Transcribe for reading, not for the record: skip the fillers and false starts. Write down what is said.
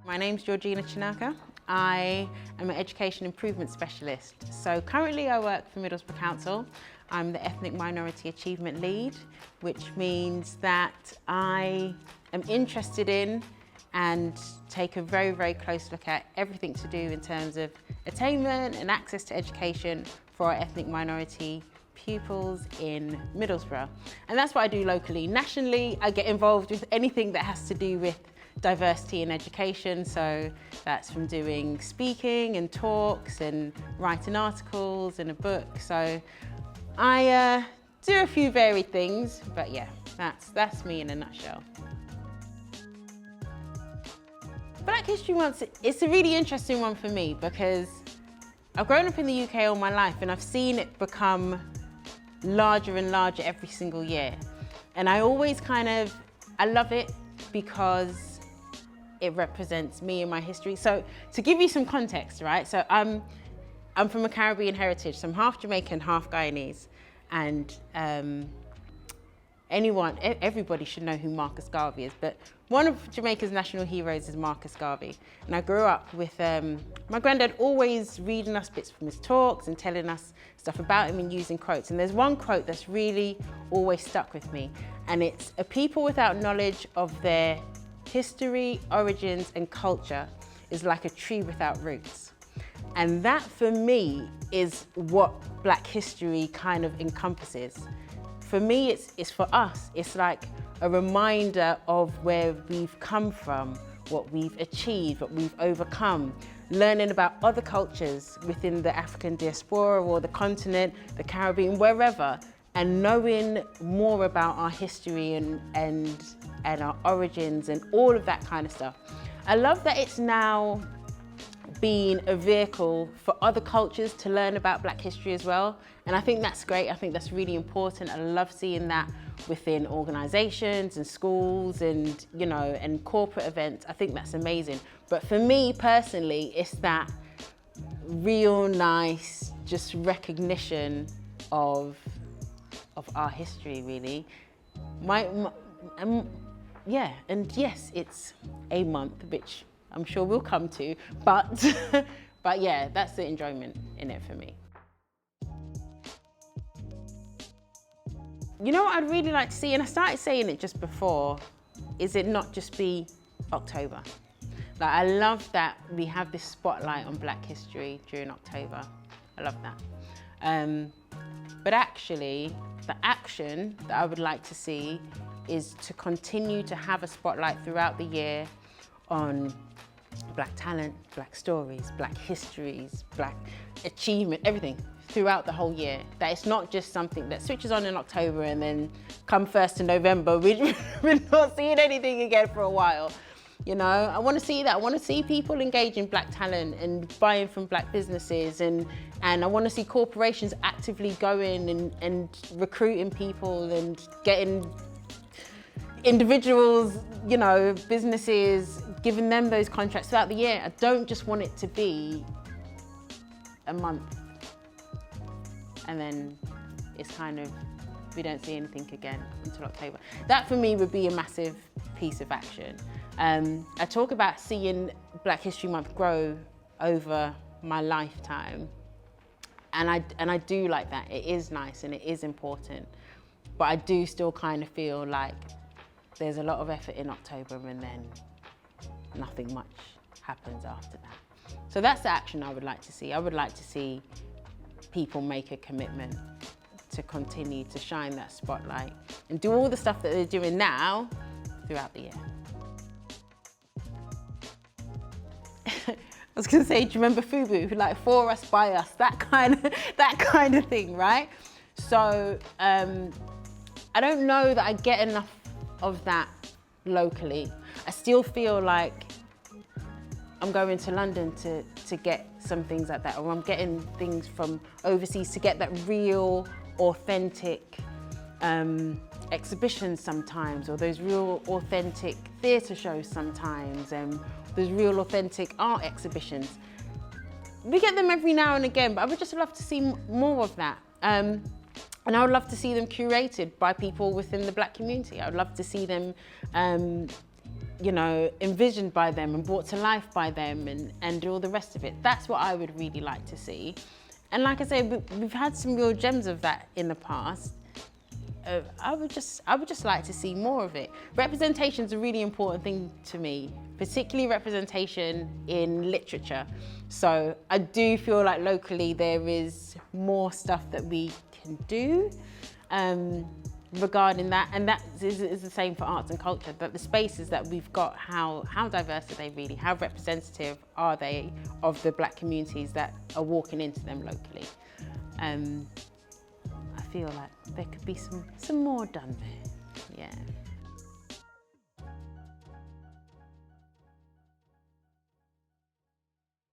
My name's Georgina Chinaka. I am an education improvement specialist. So currently I work for Middlesbrough Council. I'm the Ethnic Minority Achievement Lead, which means that I am interested in and take a very, very close look at everything to do in terms of attainment and access to education for our ethnic minority pupils in Middlesbrough. And that's what I do locally. Nationally, I get involved with anything that has to do with diversity in education. So that's from doing speaking and talks and writing articles and a book. So I do a few varied things, but yeah, that's me in a nutshell. Black History Month, it's a really interesting one for me because I've grown up in the UK all my life and I've seen it become larger and larger every single year. And I always I love it because it represents me and my history. So to give you some context, right? So I'm from a Caribbean heritage, so I'm half Jamaican, half Guyanese. And everybody should know who Marcus Garvey is, but one of Jamaica's national heroes is Marcus Garvey. And I grew up with my granddad always reading us bits from his talks and telling us stuff about him and using quotes. And there's one quote that's really always stuck with me. And it's, "A people without knowledge of their history, origins, and culture is like a tree without roots." And that for me is what Black history kind of encompasses. For me, it's for us. It's like a reminder of where we've come from, what we've achieved, what we've overcome, learning about other cultures within the African diaspora or the continent, the Caribbean, wherever, and knowing more about our history and our origins and all of that kind of stuff. I love that it's now being a vehicle for other cultures to learn about Black history as well. And I think that's great. I think that's really important. I love seeing that within organizations and schools and, you know, and corporate events. I think that's amazing. But for me personally, it's that real nice, just recognition of our history, really. Yeah, and yes, it's a month, which I'm sure we'll come to, but yeah, that's the enjoyment in it for me. You know what I'd really like to see, and I started saying it just before, is it not just be October. Like, I love that we have this spotlight on Black history during October. I love that. But actually, the action that I would like to see is to continue to have a spotlight throughout the year on Black talent, Black stories, Black histories, Black achievement, everything throughout the whole year. That it's not just something that switches on in October and then come 1st of November, we're not seeing anything again for a while. You know, I want to see that. I want to see people engaging Black talent and buying from Black businesses, and I want to see corporations actively going and recruiting people and getting individuals, you know, businesses, giving them those contracts throughout the year. I don't just want it to be a month and then it's kind of, we don't see anything again until October. That for me would be a massive piece of action. I talk about seeing Black History Month grow over my lifetime. And I do like that. It is nice and it is important. But I do still kind of feel like there's a lot of effort in October and then nothing much happens after that. So that's the action I would like to see. I would like to see people make a commitment to continue to shine that spotlight and do all the stuff that they're doing now throughout the year. I was gonna say, do you remember FUBU? Like, for us, by us, that kind of thing, right? So I don't know that I get enough of that locally. I still feel like I'm going to London to get some things like that, or I'm getting things from overseas to get that real, authentic exhibitions sometimes, or those real, authentic theatre shows sometimes, and those real, authentic art exhibitions. We get them every now and again, but I would just love to see more of that. And I would love to see them curated by people within the Black community. I would love to see them you know, envisioned by them and brought to life by them and all the rest of it. That's what I would really like to see. And like I say, we've had some real gems of that in the past. I would just like to see more of it. Representation is a really important thing to me, particularly representation in literature. So I do feel like locally there is more stuff that we can do regarding that, and that is the same for arts and culture, that the spaces that we've got, how diverse are they really? How representative are they of the Black communities that are walking into them locally? I feel like there could be some more done there, yeah.